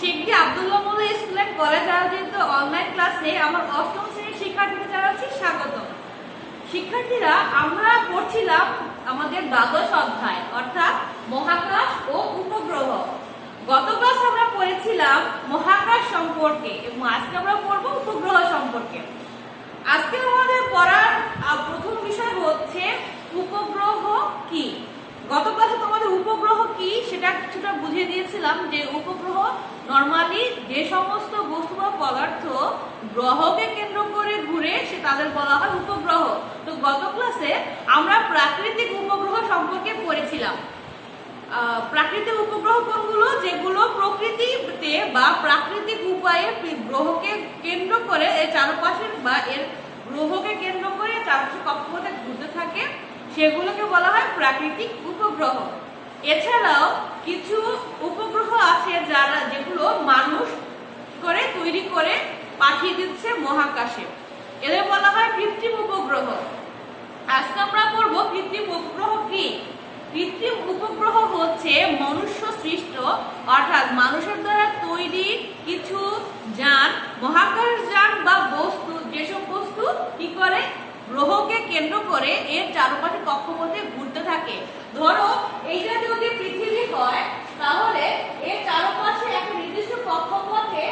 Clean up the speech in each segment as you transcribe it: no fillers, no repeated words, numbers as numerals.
শেখ আব্দুল্লাহ মৌলা school and college আয়োজিত online ক্লাসে আমার অষ্টম শ্রেণীর শিক্ষার্থীদের জানাচ্ছি স্বাগত। শিক্ষার্থীরা, আমরা পড়ছিলাম আমাদের দ্বাদশ অধ্যায় অর্থাৎ মহাকাশ ও উপগ্রহ। গত ক্লাসে আমরা পড়েছিলাম মহাকাশ সম্পর্কে এবং আজকে আমরা পড়ব উপগ্রহ সম্পর্কে। আজকে আমাদের পড়ার প্রথম বিষয় হচ্ছে উপগ্রহ কি। গত ক্লাসে তোমাদের উপগ্রহ কি সেটা কিছুটা বুঝিয়ে দিয়েছিলাম যে উপগ্রহ নরমালি যে সমস্ত বস্তু বা পদার্থ গ্রহকে কেন্দ্র করে ঘুরে সে তাদের বলা হয় উপগ্রহ। তো গত ক্লাসে আমরা প্রাকৃতিক উপগ্রহ সম্পর্কে পড়েছিলাম। প্রাকৃতিক উপগ্রহ কোনগুলো? যেগুলো প্রকৃতিতে বা প্রাকৃতিক উপায়ে গ্রহকে কেন্দ্র করে এর চারপাশে বা এর গ্রহকে কেন্দ্র করে চারপাশে কক্ষপথে ঘুরতে থাকে, সেগুলোকে বলা হয় প্রাকৃতিক উপগ্রহ। এছাড়াও কিছু উপগ্রহ আছে যেগুলো মানুষ তৈরি করে পাঠিয়ে দিচ্ছে মহাকাশে, এদের বলা হয় কৃত্রিম উপগ্রহ। আজকে আমরা পড়ব কৃত্রিম উপগ্রহ কি। কৃত্রিম উপগ্রহ হচ্ছে মনুষ্য সৃষ্ট অর্থাৎ মানুষের দ্বারা তৈরি কিছু যান, মহাকাশ যান বা বস্তু, যেসব বস্তু কি করে গ্রহকে কেন্দ্র করে এর চারপাশে কক্ষপথে ঘুরতে থাকে। ধরো এইটা যদি পৃথিবী হয় তাহলে এর চারপাশে একটা নির্দিষ্ট কক্ষপথে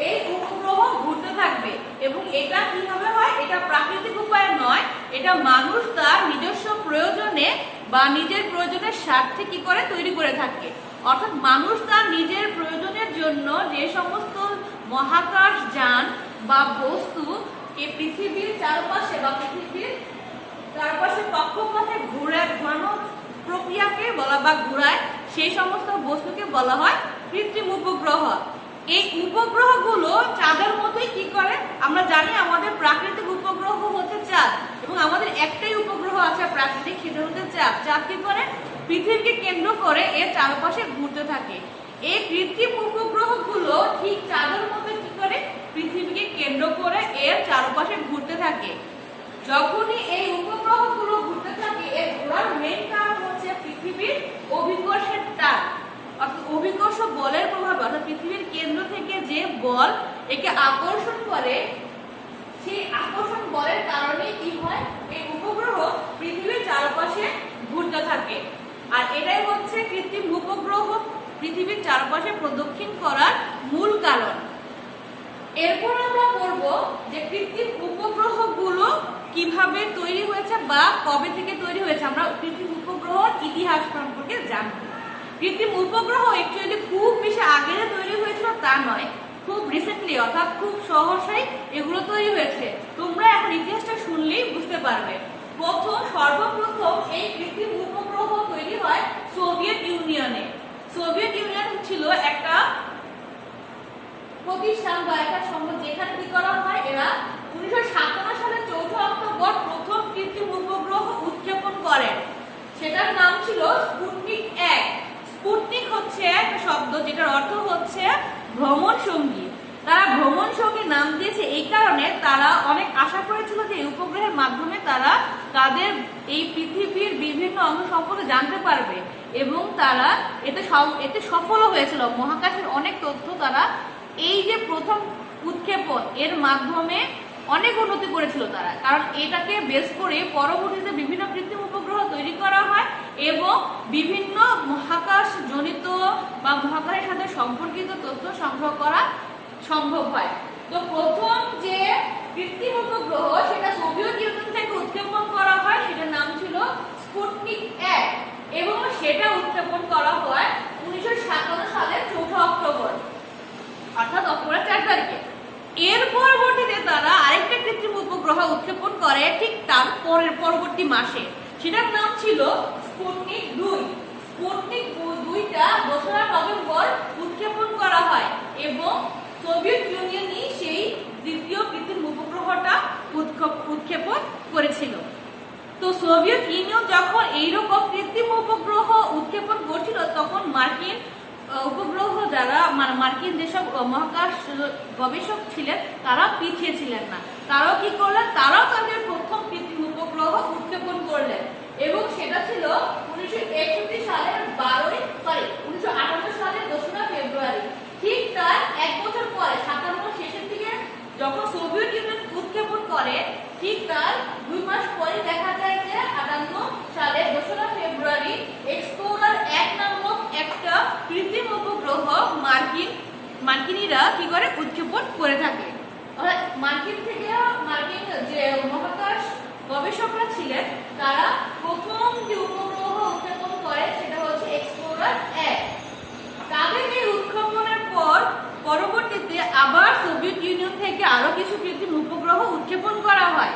এই উপগ্রহ ঘুরতে থাকবে এবং এটা কিভাবে হয়? এটা প্রাকৃতিক উপায়ে নয়, এটা মানুষ তার নিজস্ব প্রয়োজনে বা নিজের প্রয়োজনের স্বার্থে কি করে তৈরি করে থাকে। অর্থাৎ মানুষ তার নিজের প্রয়োজনের জন্য যে সমস্ত মহাকাশ যান বা বস্তু এই পৃথিবীর চারপাশে বা পৃথিবীর চারপাশে কক্ষপথে ঘোরানো প্রক্রিয়াকে বলা বা ঘুরায়, সেই সমস্ত বস্তুকে বলা হয় কৃত্রিম উপগ্রহ। এই উপগ্রহগুলো চাঁদের মতোই কি করে, আমরা জানি আমাদের প্রাকৃতিক উপগ্রহ হচ্ছে চাঁদ এবং আমাদের একটাই উপগ্রহ আছে প্রাকৃতিক, সেটা হচ্ছে চাঁদ। চাঁদ কি করে পৃথিবীকে কেন্দ্র করে এর চারপাশে ঘুরতে থাকে। এই কৃত্রিম উপগ্রহগুলো ঠিক চাঁদের মতো কি করে পৃথিবীকে কেন্দ্র করে এর চারপাশে ঘুরতে থাকে। যখনই এই উপগ্রহগুলো ঘুরতে থাকে এর ঘোরার মেইন কারণ হচ্ছে পৃথিবীর অভিকর্ষের টান, অর্থাৎ অভিকর্ষ বলের প্রভাবে, অর্থাৎ পৃথিবীর কেন্দ্র থেকে যে বল একে আকর্ষণ করে, সেই আকর্ষণ বলের কারণে কি হয় এই উপগ্রহ পৃথিবীর চারপাশে ঘুরতে থাকে। আর এটাই হচ্ছে কৃত্রিম উপগ্রহ পৃথিবীর চারপাশে প্রদক্ষিণ করার মূল কারণ। এরপর আমরা পড়ব যে কৃত্রিম উপগ্রহগুলো কিভাবে তৈরি হয়েছে বা কবে থেকে তৈরি হয়েছে। আমরা কৃত্রিম উপগ্রহর ইতিহাস সম্পর্কে জানব। কৃত্রিম উপগ্রহ অ্যাকচুয়ালি খুব বেশি আগে তৈরি হয়েছিল তা নয়, খুব রিসেন্টলি অর্থাৎ খুব সহসাই এগুলো তৈরি হয়েছে। তোমরা এখন ইতিহাসটা শুনলেই বুঝতে পারবে। সর্বপ্রথম এই কৃত্রিম উপগ্রহ তৈরি হয় সোভিয়েত ইউনিয়নে। সোভিয়েত ইউনিয়ন ছিল একটা প্রতিষ্ঠান বা একটা সংগঠন যেখানে কি করা হয়, এরা 1957 সালের 4 অক্টোবর প্রথম কৃত্রিম উপগ্রহ উৎক্ষেপণ করেন। সেটার নাম ছিল স্পুটনিক 1। স্পুটনিক হচ্ছে একটা শব্দ যেটার অর্থ হচ্ছে ভ্রমণ সঙ্গী। তারা ভ্রমণ সঙ্গী নাম দিয়েছে এই কারণে তারা অনেক আশা করেছিল যে এই উপগ্রহের মাধ্যমে তারা তাদের এই পৃথিবীর বিভিন্ন অংশ সম্পর্কে জানতে পারবে এবং তারা এতে সফলও হয়েছিল। মহাকাশের অনেক তথ্য তারা এই যে প্রথম উৎক্ষেপণ এর মাধ্যমে অনেক উন্নতি করেছিল তারা, কারণ এটাকে বেস করে পরবর্তীতে বিভিন্ন কৃত্রিম উপগ্রহ তৈরি করা হয় এবং বিভিন্ন মহাকাশ জনিত বা মহাকাশের সাথে সম্পর্কিত তথ্য সংগ্রহ করা সম্ভব হয়। তো প্রথম যে কৃত্রিম উপগ্রহ সেটা সোভিয়েত ইউনিয়ন থেকে উৎক্ষেপণ করা হয়, সেটার নাম ছিল স্পুটনিক 1 এবং সেটা উৎক্ষেপণ করা হয় 1957 সালের 4 অক্টোবর, অর্থাৎ অক্টোবরের 4 তারিখে। এর পরবর্তীতে তারা আরেকটা কৃত্রিম উপগ্রহ উৎক্ষেপণ করে ঠিক তার পরবর্তী মাসে, সেটার নাম ছিল স্পুটনিক 2। স্পুটনিক 2টা 2 নভেম্বর উৎক্ষেপণ করা হয় এবং সোভিয়েত ইউনিয়নই সেই দ্বিতীয় কৃত্রিম উপগ্রহটা উৎক্ষেপণ করেছিল। তো সোভিয়েত ইউনিয়ন যখন এইরকম কৃত্রিম উপগ্রহ উৎক্ষেপণ করছিল তখন মার্কিন উপগ্রহ যারা মার্কিন যেসব মহাকাশ গবেষক ছিলেন তারা পিছিয়ে ছিলেন না। তারাও কি করলেন, তারাও তাদের প্রথম কৃত্রিম উপগ্রহ উৎক্ষেপণ করলেন এবং সেটা ছিল 1958 সালের 2 ফেব্রুয়ারি। ঠিক তার মার্কিনীরা কি করে উৎক্ষেপণ করে থাকে। অর্থাৎ মার্কিন যে মহাকাশ গবেষকরা ছিলেন তারা প্রথম যে উপগ্রহ উৎক্ষেপণ করে সেটা হচ্ছে এক্সপ্লোরার 1। তাদের এই উৎক্ষেপণের পর পরবর্তীতে আবার সোভিয়েত ইউনিয়ন থেকে আরো কিছু কৃত্রিম উপগ্রহ উৎক্ষেপণ করা হয়।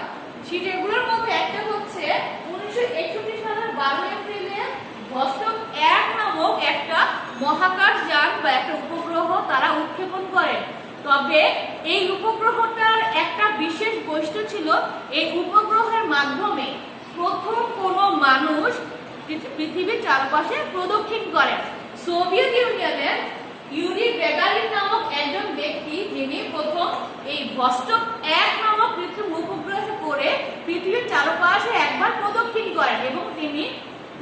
সেগুলোর মধ্যে একটা হচ্ছে 1961 সালের 12 এপ্রিলে ভস্টক 1 নামক একটা মহাকাশযান বা একটা উপগ্রহ তারা উৎক্ষেপণ করেন। তবে এই উপগ্রহটার একটা বিশেষ বৈশিষ্ট্য ছিল, এই উপগ্রহের মাধ্যমে প্রথম কোনো মানুষ পৃথিবীর চারপাশে প্রদক্ষিণ করেন। সোভিয়েত ইউনিয়নের ইউরি গ্যাগারিন নামক একজন ব্যক্তি, যিনি প্রথম এই ভস্টক 1 নামক কৃত্রিম উপগ্রহে করে পৃথিবীর চারপাশে একবার প্রদক্ষিণ করেন এবং তিনি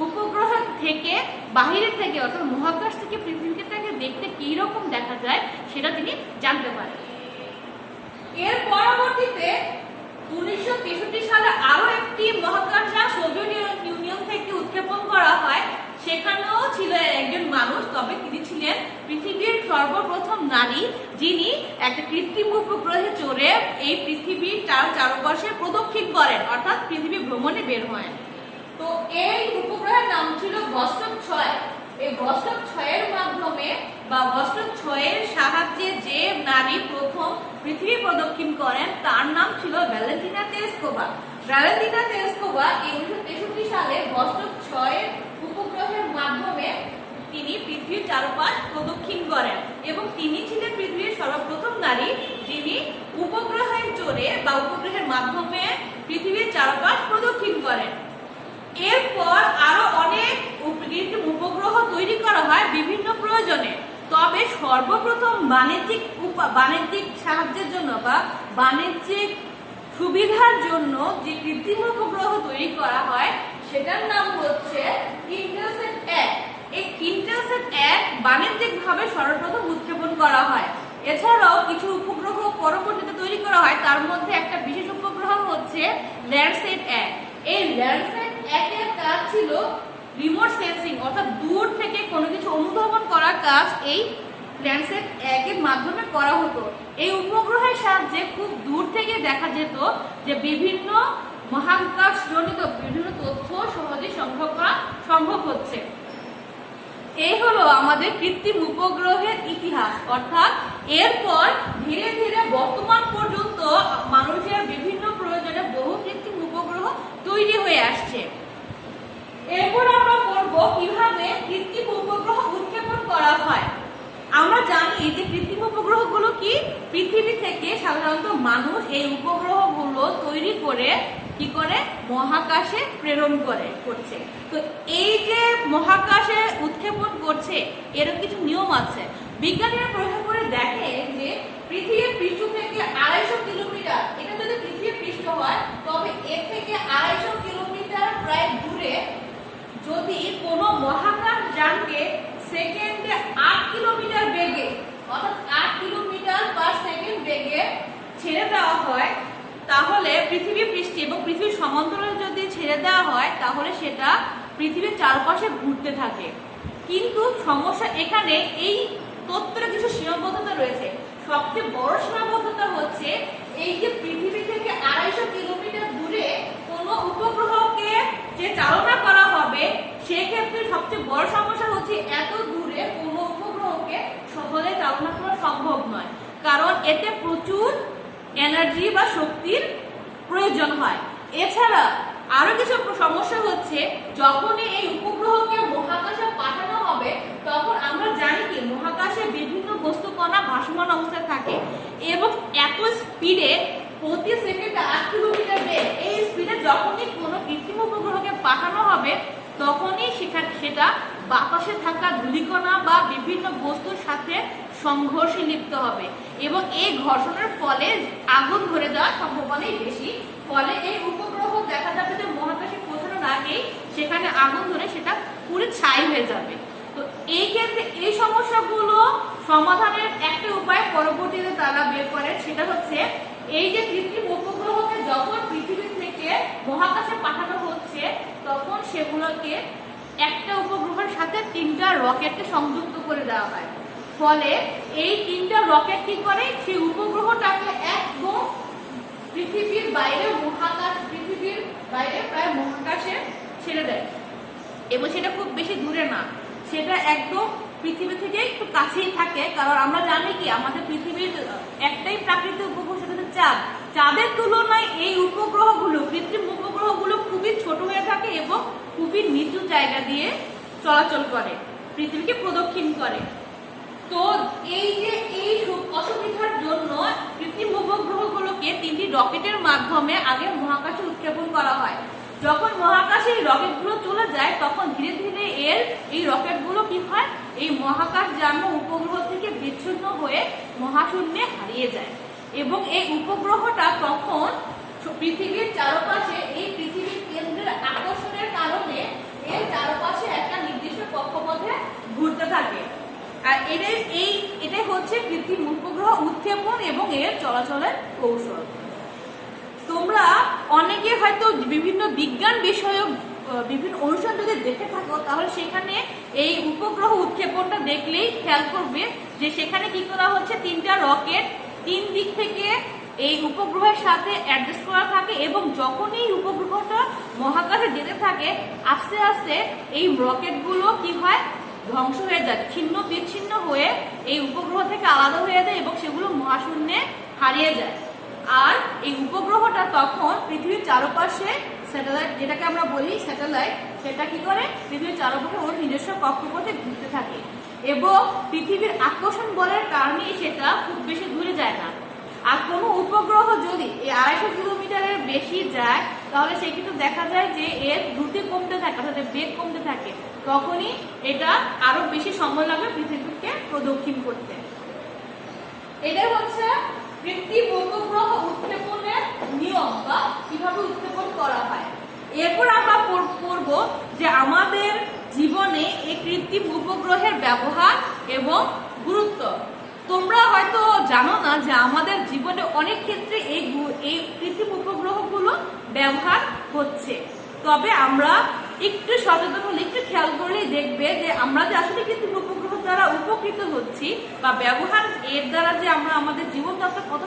উপগ্রহ থেকে বাহিরে থেকে অর্থাৎ মহাকাশ থেকে পৃথিবীটাকে দেখতে কি রকম দেখা যায় সেটা তিনি জানতে পারেন। এর পরবর্তীতে 1963 সালে আরো একটি মহাকাশযান সোভিয়েত ইউনিয়ন থেকে উৎক্ষেপণ করা হয়। সেখানেও ছিল একজন মানুষ, তবে তিনি ছিলেন পৃথিবীর সর্বপ্রথম নারী, যিনি একটা কৃত্রিম উপগ্রহে চড়ে এই পৃথিবীর চারপাশে প্রদক্ষিণ করেন, অর্থাৎ পৃথিবী ভ্রমণে বের হয়। তো এই উপগ্রহের নাম ছিল ভস্টক 6। এই ভস্টক 6 এর মাধ্যমে বা ভস্টক 6 এর সাহায্যে যে নারী প্রথম পৃথিবী প্রদক্ষিণ করেন তার নাম ছিল ভ্যালেন্টিনা তেরেস্কোভা। ভ্যালেন্টিনা তেরেস্কোভা 1963 সালে ভস্টক 6 এর উপগ্রহের মাধ্যমে তিনি পৃথিবীর চারপাশ প্রদক্ষিণ করেন এবং তিনি ছিলেন পৃথিবীর সর্বপ্রথম নারী যিনি উপগ্রহে চড়ে বা উপগ্রহের মাধ্যমে পৃথিবীর চারপাশ প্রদক্ষিণ করেন। এরপর আরো অনেক উপগ্রহ তৈরি করা হয় বিভিন্ন প্রয়োজনে। তবে সর্বপ্রথম বাণিজ্যিক সাহায্যের জন্য বা বাণিজ্যিক সুবিধার জন্য যে কৃত্রিম উপগ্রহ তৈরি করা হয় সেটার নাম হচ্ছে ইন্টারসেট 1। এই ইন্টারসেট 1 বাণিজ্যিকভাবে সর্বপ্রথম উৎক্ষেপণ করা হয়। এছাড়াও কিছু উপগ্রহ পরবর্তীতে তৈরি করা হয়, তার মধ্যে একটা বিশেষ উপগ্রহ হচ্ছে ল্যান্ডসেট 1। এই ল্যান্ডসেট 1 এর কাজ ছিল রিমোট সেন্সিং, অর্থাৎ দূর থেকে কোনো কিছু অনুধাবন করার কাজ এই ল্যান্ডসেট 1 এর মাধ্যমে করা হতো। এই উপগ্রহের সাহায্যে খুব দূর থেকে দেখা যেত যে বিভিন্ন মহাকাশজনিত বিভিন্ন তথ্য সহজে সংগ্রহ করা সম্ভব হচ্ছে। এই হলো আমাদের কৃত্রিম উপগ্রহের ইতিহাস। অর্থাৎ এরপর ধীরে ধীরে বর্তমান পর্যন্ত মানুষের বিভিন্ন প্রয়োজনে বহু কৃত্রিম উপগ্রহ তৈরি হয়ে আসছে। এরপর আমরা পড়ব কিভাবে কৃত্রিম উপগ্রহ উৎক্ষেপণ করা হয়। আমরা জানি যে কৃত্রিম উপগ্রহগুলো পৃথিবী থেকে সাধারণত মানুষ এই উপগ্রহগুলো তৈরি করে মহাকাশে প্রেরণ করছে। তো এই যে মহাকাশে উৎক্ষেপণ করছে এর কিছু নিয়ম আছে। বিজ্ঞানীরা পরীক্ষা করে দেখে যে পৃথিবীর পৃষ্ঠ থেকে 250 কিলোমিটার, এটা যদি পৃথিবীর পৃষ্ঠ হয় তবে এর থেকে 250 কিলোমিটার প্রায় দূরে যদি কোনো মহাকাশ যানকে সেকেন্ডে 8 কিলোমিটার বেগে অর্থাৎ 8 কিলোমিটার পার সেকেন্ড বেগে ছেড়ে দেওয়া হয়, তাহলে পৃথিবী পৃষ্ঠে এবং পৃথিবীর সমান্তরালে যদি ছেড়ে দেওয়া হয় তাহলে সেটা পৃথিবীর চারপাশে ঘুরতে থাকে। কিন্তু সমস্যা এখানে এই তত্ত্বের কিছু সীমাবদ্ধতা রয়েছে। সবচেয়ে বড় সীমাবদ্ধতা হচ্ছে এই যে পৃথিবী থেকে 250 কিলোমিটার দূরে কোনো উপগ্রহকে যে চালনা করা হবে সেক্ষেত্রে সবচেয়ে বড় সমস্যা হচ্ছে এত দূরে কোনো উপগ্রহকে সহজে চালনা করা সম্ভব নয়, কারণ এতে প্রচুর এনার্জি বা শক্তির প্রয়োজন হয়। এছাড়া আরো কিছু সমস্যা হচ্ছে যখনই এই উপগ্রহকে মহাকাশে পাঠানো হবে তখন আমরা জানি কি মহাকাশে বিভিন্ন বস্তু কণা ভাসমান অবস্থায় থাকে এবং এত স্পিডে প্রতি সেকেন্ডে 8 কিলোমিটার বেগ, এই স্পিডে যখনই কোনো কৃত্রিম উপগ্রহকে পাঠানো হবে তখনই সেটা বাতাসে থাকা ধূলিকণা বা বিভিন্ন বস্তুর সাথে সংঘর্ষে লিপ্ত হবে এবং এই ঘর্ষণের ফলে আগুন ধরে যাওয়ার সম্ভাবনাই বেশি। ফলে এই উপগ্রহ দেখা যাবে যে মহাকাশে পৌঁছানোর আগেই সেখানে আগুন ধরে সেটা পুরো ছাই হয়ে যাবে। তো এই ক্ষেত্রে এই সমস্যাগুলো সমাধানের একটা উপায় পরবর্তীতে তারা বের করে, সেটা হচ্ছে এই যে কৃত্রিম উপগ্রহকে যখন পৃথিবী থেকে মহাকাশে পাঠানো হচ্ছে তখন সেগুলোকে একটা উপগ্রহের সাথে 3টা রকেটকে সংযুক্ত করে দেওয়া হয়। ফলে এই তিনটা রকেট কি করে, সেই উপগ্রহটাকে একদম পৃথিবীর বাইরে পৃথিবীর বাইরে প্রায় মহাকাশে ছেড়ে দেয়। এবং সেটা খুব বেশি দূরে না, সেটা একদম পৃথিবী থেকে একটু কাছেই থাকে। কারণ আমরা জানি কি আমাদের পৃথিবীর একটাই প্রাকৃতিক উপগ্রহ, সেটা হচ্ছে চাঁদ। চাঁদের তুলনায় এই উপগ্রহগুলো, কৃত্রিম উপগ্রহগুলো খুবই ছোট হয়ে থাকে এবং খুবই নিচু জায়গা দিয়ে চলাচল করে, পৃথিবীকে প্রদক্ষিণ করে। তো এই যে এই অসুবিধার জন্য কৃত্রিম উপগ্রহগুলোকে 3টি রকেটের মাধ্যমে আগে মহাকাশে উৎক্ষেপণ করা হয়। যখন মহাকাশে এই রকেটগুলো চলে যায় তখন ধীরে ধীরে এই রকেটগুলো কি হয়, এই মহাকাশযান উপগ্রহ থেকে বিচ্ছিন্ন হয়ে মহাশূন্যে হারিয়ে যায়। এবং এই উপগ্রহটা তখন পৃথিবীর চারপাশে, এই পৃথিবীর কেন্দ্রের আকর্ষণের কারণে এর চারপাশে একটা নির্দিষ্ট কক্ষপথে ঘুরতে থাকে। আর এটাই হচ্ছে কৃত্রিম উপগ্রহ উৎক্ষেপণ এবং এর চলাচলের কৌশল। তোমরা অনেকে হয়তো বিভিন্ন বিজ্ঞান বিষয়ক বিভিন্ন অনুষ্ঠান যদি দেখে থাকো, তাহলে সেখানে এই উপগ্রহ উৎক্ষেপণটা দেখলেই খেয়াল করবে যে সেখানে কি করা হচ্ছে, 3টা রকেট 3 দিক থেকে এই উপগ্রহের সাথে অ্যাডজাস্ট করা থাকে এবং যখনই উপগ্রহটা মহাকাশে যেতে থাকে আস্তে আস্তে এই রকেটগুলো কি হয়, ধ্বংস হয়ে যায়, ছিন্ন বিচ্ছিন্ন হয়ে এই উপগ্রহ থেকে আলাদা হয়ে যায় এবং সেগুলো মহাশূন্যে হারিয়ে যায়। আর এই উপগ্রহটা তখন পৃথিবীর চারপাশে স্যাটেলাইট, যেটাকে আমরা বলি স্যাটেলাইট, সেটা কি করে পৃথিবীর চারপাশে ওর নিজস্ব কক্ষপথে ঘুরতে থাকে এবং পৃথিবীর আকর্ষণ বলের কারণে সেটা খুব বেশি দূরে যায় না। আর কোনো উপগ্রহ যদি 250 কিলোমিটারের বেশি যায় তাহলে সে কিন্তু দেখা যায় যে এর দ্রুতি কমতে থাকে, অর্থাৎ বেগ কমতে থাকে, তখনই এটা আরো বেশি সময় লাগবে পৃথিবীকে প্রদক্ষিণ করতে। এটাই হচ্ছে কৃত্রিম উপগ্রহ উৎক্ষেপণের নিয়ম বা কিভাবে উৎক্ষেপণ করা হয়। এরপর আমরা পড়ব যে আমাদের জীবনে এই কৃত্রিম উপগ্রহের ব্যবহার এবং গুরুত্ব। তোমরা হয়তো জানো না যে আমাদের জীবনে অনেক ক্ষেত্রে এই কৃত্রিম উপগ্রহগুলো ব্যবহার হচ্ছে। তবে আমরা একটু সচেতন হলে, একটু খেয়াল করলেই দেখবে যে আমরা যে আসলে কৃত্রিম উপগ্রহ দ্বারা উপকৃত হচ্ছি বা ব্যবহার এর দ্বারা যে আমরা আমাদের জীবনযাত্রা কত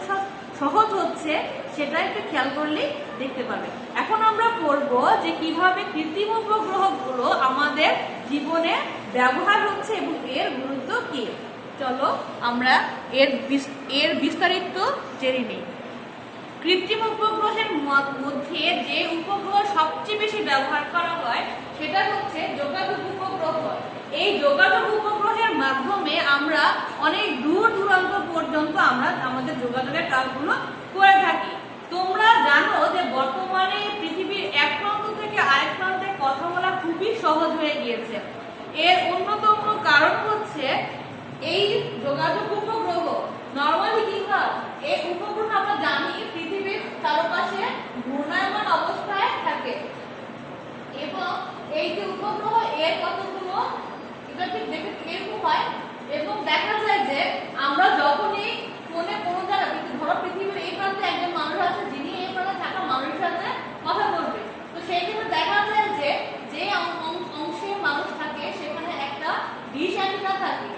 সহজ হচ্ছে সেটা একটু খেয়াল করলেই দেখতে পাবে। এখন আমরা পড়বো যে কিভাবে কৃত্রিম উপগ্রহগুলো আমাদের জীবনে ব্যবহার হচ্ছে এবং এর গুরুত্ব কি। চলো আমরা এর বিস্তারিত জেনে নিই। কৃত্রিম উপগ্রহের মধ্যে যে উপগ্রহ সবচেয়ে বেশি ব্যবহার করা হয় সেটা হচ্ছে যোগাযোগ উপগ্রহ। এই যোগাযোগ উপগ্রহের মাধ্যমে আমরা অনেক দূর দূরান্ত পর্যন্ত আমরা আমাদের যোগাযোগের কাজগুলো করে থাকি। তোমরা জানো যে বর্তমানে পৃথিবীর এক প্রান্ত থেকে আরেক প্রান্তে কথা বলা খুবই সহজ হয়ে গিয়েছে। এর অন্যতম কারণ হচ্ছে এই যোগাযোগ উপগ্রহ। নরমালি কি হয়, এই উপগ্রহ আমরা জানি পৃথিবীর চারপাশে ঘূর্ণায়মান অবস্থায় থাকে এবং এই যে উপগ্রহ এর কতগুলো এটা ঠিক দেখে এরকম হয় এবং দেখা যায় যে আমরা যখনই ফোনে কোনো জায়গায়, ধরো পৃথিবীর এই প্রান্তে একজন মানুষ আছে যিনি এই প্রান্তে থাকা মানুষের সাথে কথা বলবে, তো সেই ক্ষেত্রে দেখা যায় যে যে অংশে মানুষ থাকে সেখানে একটা ডিশ অ্যান্টেনা থাকে।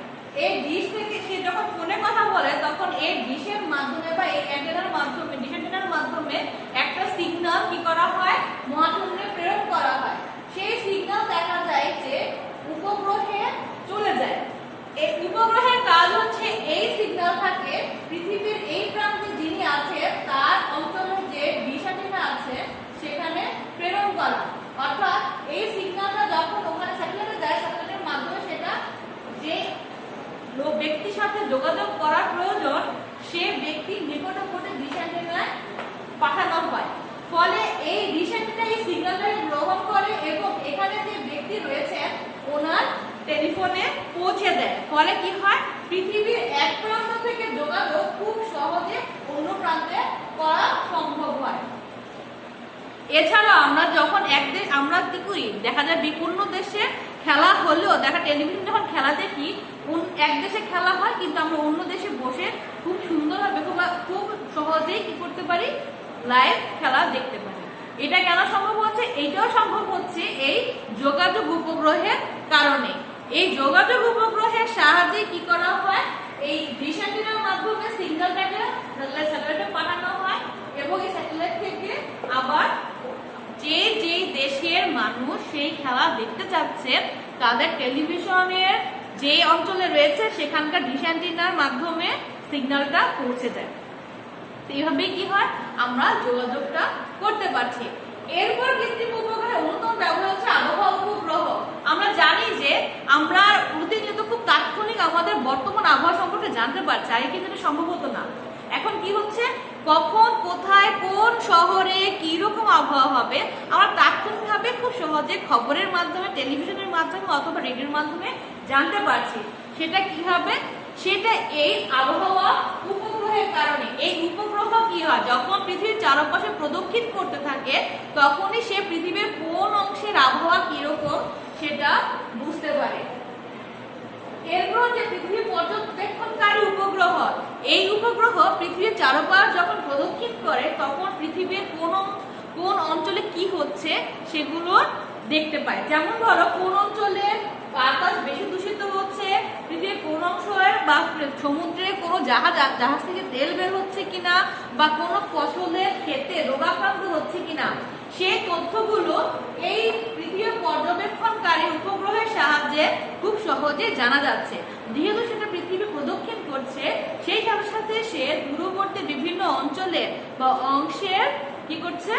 এই ডিশ থেকে সে যখন ফোনে কথা বলে তখন এই ডিশের মাধ্যমে বা এই অ্যান্টেনার মাধ্যমে, ডিশ অ্যান্টেনার মাধ্যমে একটা সিগন্যাল কি করা হয়, মহাশূন্যে প্রেরণ করা হয়। সেই সিগন্যাল দেখা যায় যে উপগ্রহে চলে যায়। এই উপগ্রহের কাজ হচ্ছে এই সিগন্যালটাকে পৃথিবীর এই প্রান্তে যিনি আছে তার অঞ্চলে যে ডিশ অ্যান্টেনা আছে সেখানে প্রেরণ করা। অর্থাৎ এই সিগন্যালটা যখন ওখানে স্যাটেলাইটে যায়, স্যাটেলাইটের মাধ্যমে সেটা যে ব্যক্তির সাথে যোগাযোগ করার প্রয়োজন সে ব্যক্তির নিকটবর্তী ডিশ অ্যান্টেনায় পাঠানো হয়। ফলে এই ডিশ অ্যান্টেনা এই সিগন্যালটাকে গ্রহণ করে এবং এখানে যে ব্যক্তি রয়েছে ওনার টেলিফোনে পৌঁছে দেয়। ফলে কি হয়, পৃথিবীর এক প্রান্ত থেকে যোগাযোগ খুব সহজে অন্য প্রান্তে করা সম্ভব হয়। এছাড়া আমরা যখন আমরা কি করি, দেখা যায় বিভিন্ন দেশে খেলা হলেও দেখা টেলিভিশন যখন খেলা দেখি, এক দেশে খেলা হয় কিন্তু আমরা অন্য দেশে বসে খুব সুন্দরভাবে খুব সহজেই কি করতে পারি, লাইভ খেলা দেখতে পারি। এটা কেন সম্ভব হচ্ছে? এইটাও সম্ভব হচ্ছে এই যোগাযোগ উপগ্রহের কারণে। এই যোগাযোগ উপগ্রহের সাহায্যে কি করা হয়, অ্যান্টেনার মাধ্যমে সিগন্যালটাকে স্যাটেলাইটে পাঠানো হয় এবং এই স্যাটেলাইট থেকে আবার যে যে দেশের মানুষ সেই খেলা দেখতে চাচ্ছে তাদের টেলিভিশনের যে অঞ্চলে রয়েছে সেখানকার ডিশ অ্যান্টেনার মাধ্যমে সিগন্যালটা পৌঁছে যায়। এইভাবেই কি হয়, আমরা যোগাযোগটা করতে পারছি। এরপর কৃত্রিম উপগ্রহের অন্যতম ব্যবহার হচ্ছে আবহাওয়া উপগ্রহ। আমরা জানি যে আমরা প্রতিনিয়ত খুব তাৎক্ষণিক আমাদের বর্তমান আবহাওয়া সম্পর্কে জানতে পারছি, আগে কিন্তু এটা সম্ভব হতো না। এখন কি হচ্ছে, কখন কোথায় কোন শহরে কি রকম আবহাওয়া হবে আমরা তাৎক্ষণিকভাবে খুব সহজে খবরের মাধ্যমে, টেলিভিশনের মাধ্যমে অথবা রেডিওর মাধ্যমে জানতে পারছি। সেটা কিভাবে, সেটা এই আবহাওয়া উপগ্রহের কারণে। এই উপগ্রহ কি হয়, যখন পৃথিবীর চারপাশে প্রদক্ষিণ করতে থাকে তখনই সে পৃথিবীর কোন অংশের আবহাওয়া কিরকম সেটা বুঝতে পারে। এরপর যে পৃথিবী পর্যবেক্ষণকারী উপগ্রহ, এই উপগ্রহ পৃথিবীর চারপাশ যখন প্রদক্ষিণ করে তখন পৃথিবীর কোন অঞ্চলে কি হচ্ছে সেগুলো দেখতে পায়। যেমন ধরো কোন অঞ্চলে বাতাস বেশি দূষিত হচ্ছে, পৃথিবীর কোন অংশের বা সমুদ্রে কোনো জাহাজ থেকে তেল বের হচ্ছে কিনা, বা কোনো ফসলের ক্ষেতে রোগাক্রান্ত হচ্ছে কিনা, সেই তথ্যগুলো এই পৃথিবীর পর্যবেক্ষণকারী উপগ্রহের সাহায্যে খুব সহজে জানা যাচ্ছে। যেহেতু সেটা পৃথিবী প্রদক্ষিণ করছে, সেই সাথে সাথে সে দূরবর্তী বিভিন্ন অঞ্চলে বা অংশের কি করছে,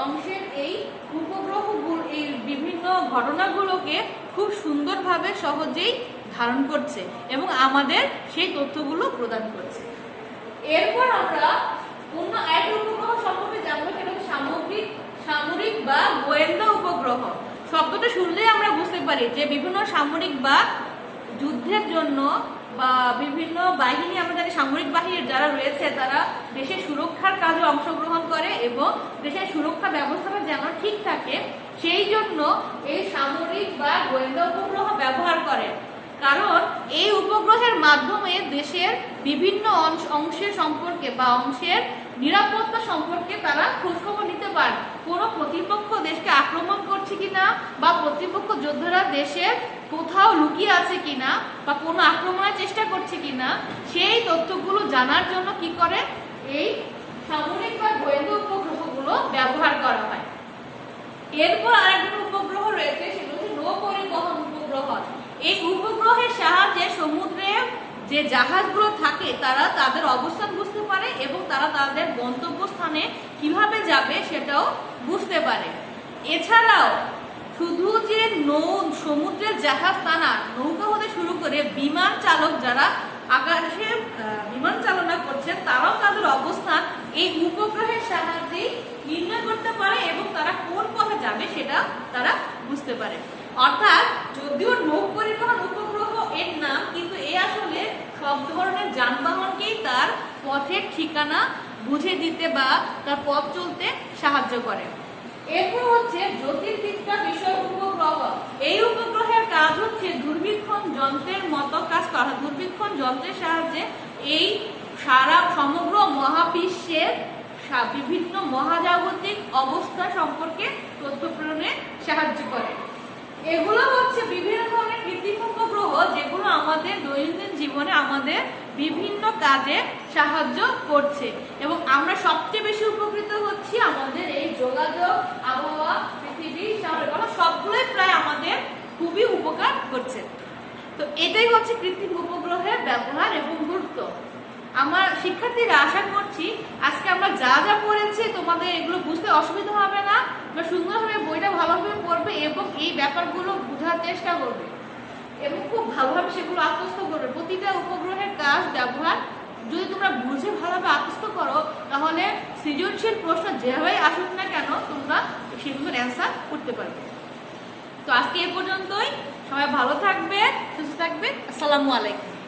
অংশের এই উপগ্রহগুলো এই বিভিন্ন ঘটনাগুলোকে খুব সুন্দরভাবে সহজেই ধারণ করছে এবং আমাদের সেই তথ্যগুলো প্রদান করছে। এরপর আমরা অন্য এক উপগ্রহ সম্পর্কে জানবো, সেটা হচ্ছে সামরিক বা গোয়েন্দা উপগ্রহ। শব্দটা শুনলেই আমরা বুঝতে পারি যে বিভিন্ন সামরিক বা যুদ্ধের জন্য বা বিভিন্ন বাহিনী, আমরা জানি সামরিক বাহিনীর যারা রয়েছে তারা দেশের সুরক্ষার কাজে অংশগ্রহণ করে এবং দেশের সুরক্ষা ব্যবস্থাটা যেন ঠিক থাকে সেই জন্য এই সামরিক বা গোয়েন্দা উপগ্রহ ব্যবহার করে। কারণ এই উপগ্রহের মাধ্যমে দেশের বিভিন্ন অংশের সম্পর্কে বা অংশের নিরাপত্তা সম্পর্কে তারা খোঁজখবর নিতে পারে। কোনো প্রতিপক্ষ দেশকে আক্রমণ করছে কিনা, বা প্রতিপক্ষ যোদ্ধারা দেশের কোথাও লুকিয়ে আছে কিনা, বা কোনো আক্রমণের চেষ্টা করছে কিনা, সেই তথ্যগুলো জানার জন্য কি করে, এই সামরিক বা গোয়েন্দা উপগ্রহগুলো ব্যবহার করা হয়। এরপর আরেকটা উপগ্রহ রয়েছে, সেটা হচ্ছে নৌপরিবহন উপগ্রহ। এই উপগ্রহের সাহায্যে সমুদ্রে যে জাহাজগুলো থাকে তারা তাদের অবস্থান বুঝতে পারে এবং তারা তাদের গন্তব্যস্থানে কিভাবে যাবে সেটাও বুঝতে পারে। এছাড়াও শুধু যে সমুদ্রের জাহাজ তা না, নৌকা হতে শুরু করে বিমান চালক যারা আকাশে বিমান চালনা করছেন তারাও তাদের অবস্থান এই উপগ্রহের সাহায্যে নির্ণয় করতে পারে এবং তারা কোন পথে যাবে সেটা তারা বুঝতে পারে। অর্থাৎ যদিও নৌ পরিবহন উপগ্রহ এর নাম, কিন্তু এ আসলে সব ধরনের যানবাহনকেই তার পথের ঠিকানা বুঝে দিতে বা তার পথ চলতে সাহায্য করে। এরপর হচ্ছে জ্যোতির্বিদ্যা বিষয় উপগ্রহ। এই উপগ্রহের কাজ হচ্ছে দূরবীক্ষণ যন্ত্রের মতো কাজ করা। দূরবীক্ষণ যন্ত্রের সাহায্যে এই সমগ্র মহাবিশ্বের বিভিন্ন মহাজাগতিক অবস্থা সম্পর্কে তথ্য প্রেরণে সাহায্য করে। এগুলো হচ্ছে বিভিন্ন ধরনের কৃত্রিম উপগ্রহ যেগুলো আমাদের দৈনন্দিন জীবনে আমাদের বিভিন্ন কাজে সাহায্য করছে এবং আমরা সবচেয়ে বেশি উপকৃত হচ্ছি আমাদের এই যোগাযোগ, আবহাওয়া, পৃথিবী, সবগুলোই প্রায় আমাদের খুবই উপকার করছে। তো এটাই হচ্ছে কৃত্রিম উপগ্রহের ব্যবহার এবং গুরুত্ব। আমার শিক্ষার্থীরা আশা করছি আজকে আমরা যা যা পড়েছি তোমাদের এগুলো বুঝতে অসুবিধা হবে না, বা সুন্দরভাবে বইটা ভালোভাবে পড়বে এবং এই ব্যাপারগুলো বোঝার চেষ্টা করবে এবং খুব ভালোভাবে সেগুলো আত্মস্থ করবে। প্রতিটা উপগ্রহের কাজ ব্যবহার যদি তোমরা বুঝে ভালোভাবে আত্মস্থ করো তাহলে সৃজনশীল প্রশ্ন যেভাবেই আসুক না কেন তোমরা সেগুলোর অ্যান্সার করতে পারবে। তো আজকে এ পর্যন্তই, সবাই ভালো থাকবে, সুস্থ থাকবে। আসসালামু আলাইকুম।